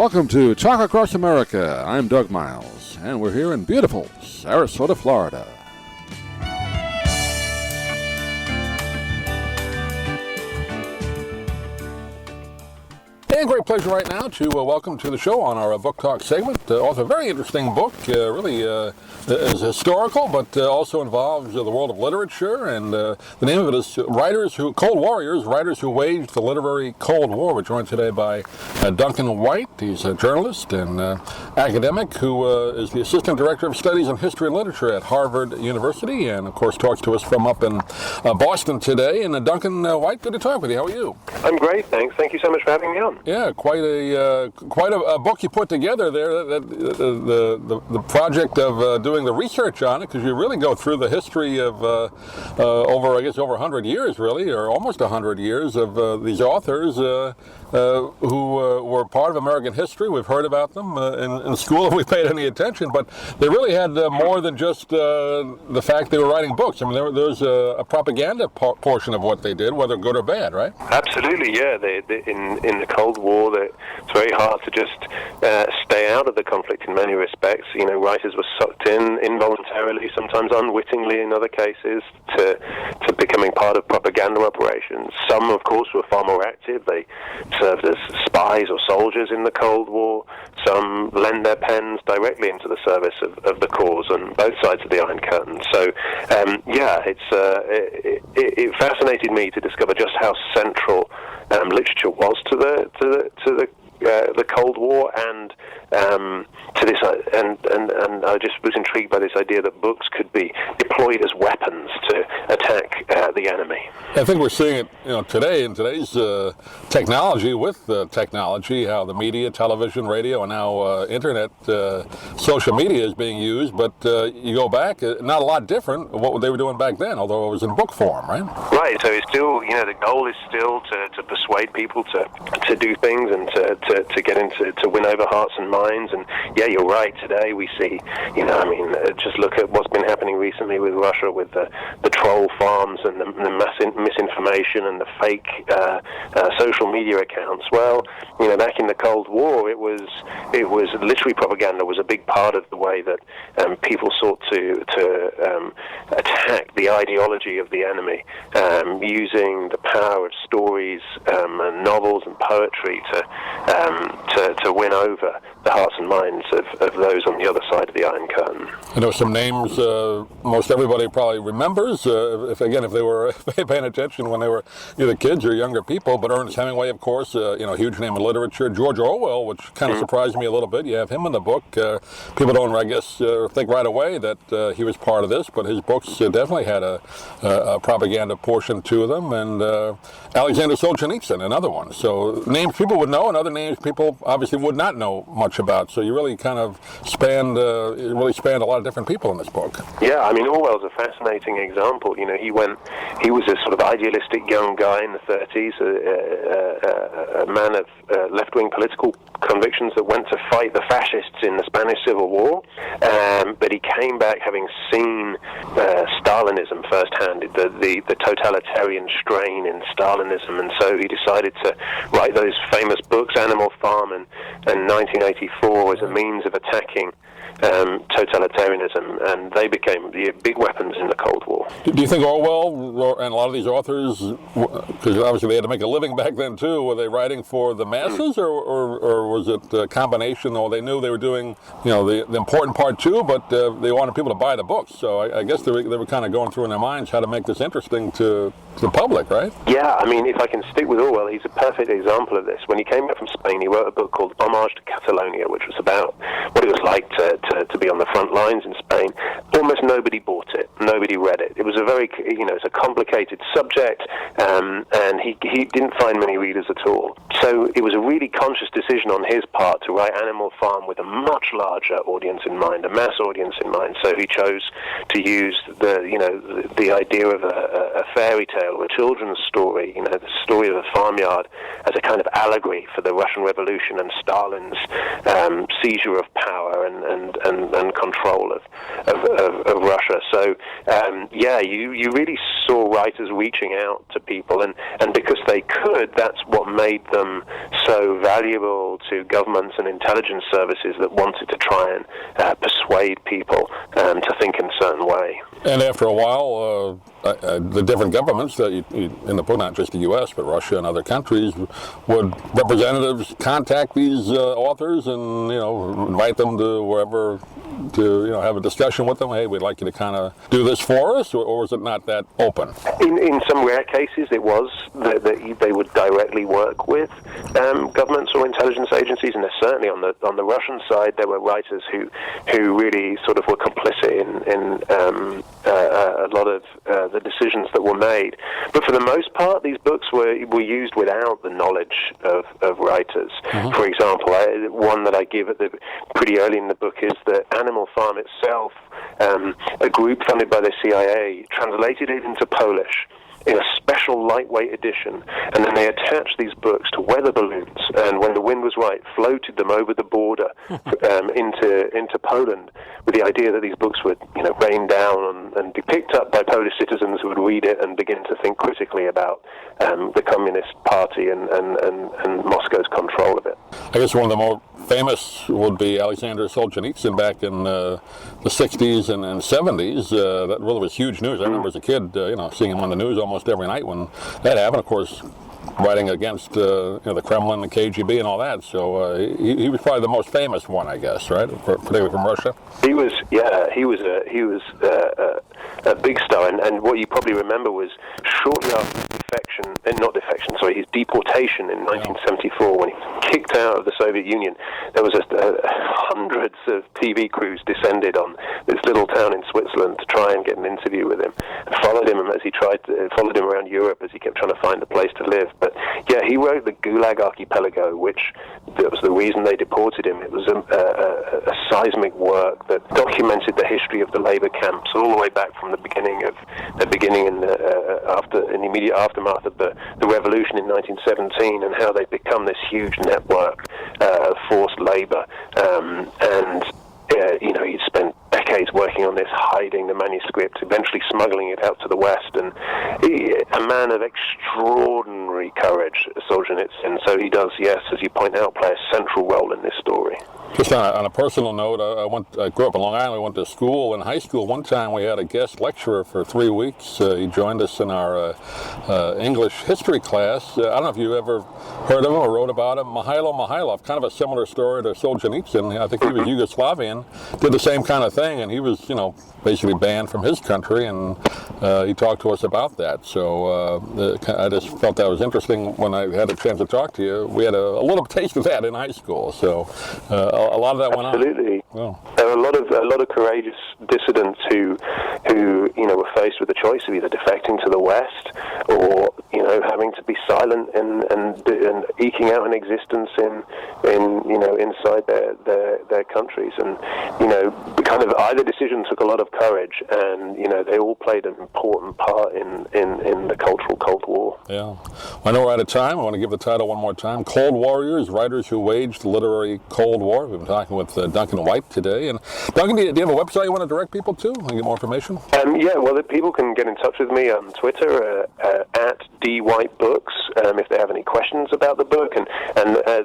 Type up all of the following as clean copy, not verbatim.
Welcome to Talk Across America. I'm Doug Miles, and we're here in beautiful Sarasota, Florida. And great pleasure right now to welcome to the show on our book talk segment. Also a very interesting book, really is historical, but also involves the world of literature. And the name of it is Cold Warriors, Writers Who Waged the Literary Cold War. We're joined today by Duncan White. He's a journalist and academic who is the Assistant Director of Studies in History and Literature at Harvard University, and of course talks to us from up in Boston today. And Duncan White, good to talk with you. How are you? I'm great, thanks. Thank you so much for having me on. Yeah, quite a book you put together there. The project of doing the research on it, because you really go through the history of over 100 years, really, or almost 100 years of these authors who were part of American history. We've heard about them in school if we paid any attention, but they really had more than just the fact they were writing books. I mean, there's a propaganda portion of what they did, whether good or bad, right? Absolutely, yeah. In the Cold War, it's very hard to just stay out of the conflict in many respects. You know, writers were sucked in involuntarily, sometimes unwittingly in other cases, to becoming part of propaganda operations. Some, of course, were far more active. They served as spies or soldiers in the Cold War. Some lent their pens directly into the service of the cause on both sides of the Iron Curtain. So, it fascinated me to discover just how central literature was to the Cold War, and to this, and I just was intrigued by this idea that books could be deployed as weapons to attack the enemy. I think we're seeing it, today in today's technology, with technology, how the media, television, radio, and now internet, social media is being used. But you go back, not a lot different what they were doing back then, although it was in book form, right? Right. So it's still, the goal is still to persuade people to do things and to get into, to win over hearts and minds. And yeah, you're right. Today we see, just look at what's been happening recently with Russia, with the troll farms and the massive misinformation and the fake social media accounts. Well, back in the Cold War, it was literary propaganda was a big part of the way that people sought to attack the ideology of the enemy, using the power of stories and novels and poetry to win over the hearts and minds of those on the other side of the Iron Curtain. I know some names most everybody probably remembers, if they were paying attention when they were either kids or younger people, but Ernest Hemingway, of course, huge name in literature. George Orwell, which kind of surprised me a little bit. You have him in the book. People don't, I guess, think right away that he was part of this, but his books definitely had a propaganda portion to them. And Alexander Solzhenitsyn, another one. So names people would know, and other names people obviously would not know much about. So you really kind of spanned a lot of different people in this book. Yeah, Orwell's a fascinating example. He was a sort of idealistic young guy in the 30s, a man of left-wing political convictions that went to fight the fascists in the Spanish Civil War, but he came back having seen Stalinism firsthand, the totalitarian strain in Stalinism, and so he decided to write those famous books, Animal Farm and 1984, as a means of attacking totalitarianism, and they became the big weapons in the Cold War. Do you think Orwell and a lot of these authors, because obviously they had to make a living back then too, were they writing for the masses, or was it a combination, or they knew they were doing the important part too, but they wanted people to buy the books? So I guess they were kind of going through in their minds how to make this interesting to the public, right? Yeah, if I can stick with Orwell, he's a perfect example of this. When he came back from Spain, he wrote a book called Homage to Catalonia, which was about what it was like to be on the front lines in Spain. Almost nobody bought it. Nobody read it. It was a very, it's a complicated subject, and he didn't find many readers at all. So it was a really conscious decision on his part to write Animal Farm with a much larger audience in mind, a mass audience in mind. So he chose to use the idea of a fairy tale, a children's story, the story of a farmyard, as a kind of allegory for the Russian Revolution and Stalin's seizure of power and control of Russia. So you really saw writers reaching out to people, and because they could, that's what made them so valuable to governments and intelligence services that wanted to try and persuade people to think in a certain way. And after a while, the different governments, in the book, not just the U.S., but Russia and other countries, would representatives contact these authors and, invite them to wherever to, have a discussion with them? Hey, we'd like you to kind of do this for us, or was it not that open? In some rare cases, it was that they would directly work with governments or intelligence agencies, and certainly on the Russian side, there were writers who really sort of were complicit in a lot of the decisions that were made. But for the most part, these books were used without the knowledge of writers. Mm-hmm. For example, one that I give pretty early in the book is that Animal Farm itself, a group funded by the CIA, translated it into Polish in a special lightweight edition, and then they attached these books to weather balloons, and when the wind was right, floated them over the border into Poland, with the idea that these books would, rain down and be picked up by Polish citizens who would read it and begin to think critically about the Communist Party and Moscow's control of it. I guess one of the more famous would be Alexander Solzhenitsyn back in the 60s and 70s. That really was huge news. I remember as a kid, seeing him on the news almost every night when that happened. Of course, writing against the Kremlin, the KGB, and all that. So he was probably the most famous one, I guess, right? Particularly from Russia. He was a big star, and what you probably remember was shortly after his deportation in 1974, when he kicked out of the Soviet Union, there was hundreds of TV crews descended on this little town in Switzerland to try and get an interview with him. Followed him followed him around Europe as he kept trying to find a place to live. But yeah, he wrote the Gulag Archipelago, which that was the reason they deported him. It was a seismic work that documented the history of the labor camps all the way back from the beginning in the immediate aftermath of the revolution in 1917, and how they'd become this huge network of forced labor. He'd spent decades working on this, hiding the manuscript, eventually smuggling it out to the West, and a man of extraordinary courage, Solzhenitsyn. So he does, yes, as you point out, play a central role in this story. Just on a personal note, I grew up in Long Island. I went to school. In high school, one time we had a guest lecturer for 3 weeks. He joined us in our English history class. I don't know if you ever heard of him or wrote about him. Mihailo Mihailov, kind of a similar story to Solzhenitsyn. I think he was Yugoslavian, did the same kind of thing, and he was, basically banned from his country, and he talked to us about that. So I just felt that was interesting when I had a chance to talk to you. We had a little taste of that in high school, so a lot of that went on. Absolutely. Well. There are a lot of courageous dissidents who were faced with the choice of either defecting to the West or having to be silent and eking out an existence inside their countries, and kind of either decision took a lot of courage, and they all played an important part in the cultural Cold War. Yeah. Well, I know we're out of time. I want to give the title one more time: Cold Warriors, Writers Who Waged the Literary Cold War. We've been talking with Duncan White today. And Duncan, do you have a website you want to direct people to and get more information? Well, people can get in touch with me on Twitter at DWhiteBooks if they have any questions about the book. And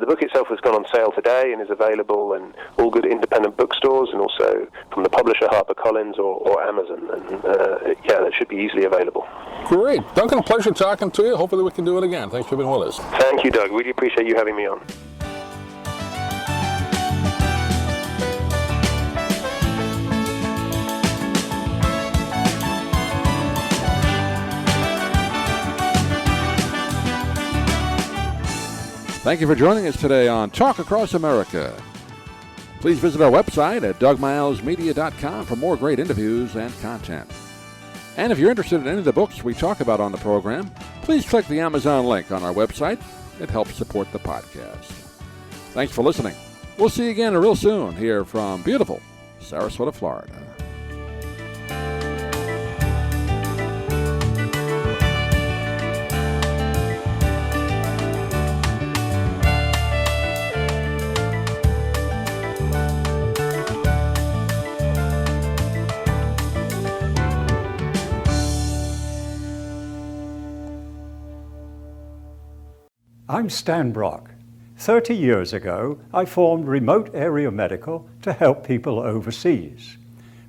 the book itself has gone on sale today and is available in all good independent bookstores, and also from the publisher HarperCollins or Amazon. And that should be easily available. Great. Duncan, a pleasure talking to you. Hopefully we can do it again. Thanks for being with us. Thank you, Doug. Really appreciate you having me on. Thank you for joining us today on Talk Across America. Please visit our website at dougmilesmedia.com for more great interviews and content. And if you're interested in any of the books we talk about on the program, please click the Amazon link on our website. It helps support the podcast. Thanks for listening. We'll see you again real soon here from beautiful Sarasota, Florida. I'm Stan Brock. 30 years ago, I formed Remote Area Medical to help people overseas.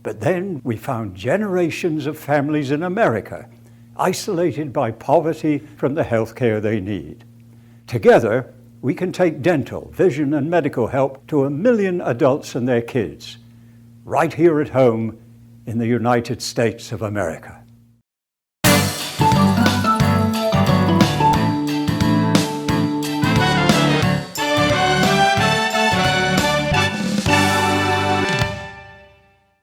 But then we found generations of families in America isolated by poverty from the health care they need. Together, we can take dental, vision, and medical help to 1 million adults and their kids, right here at home in the United States of America.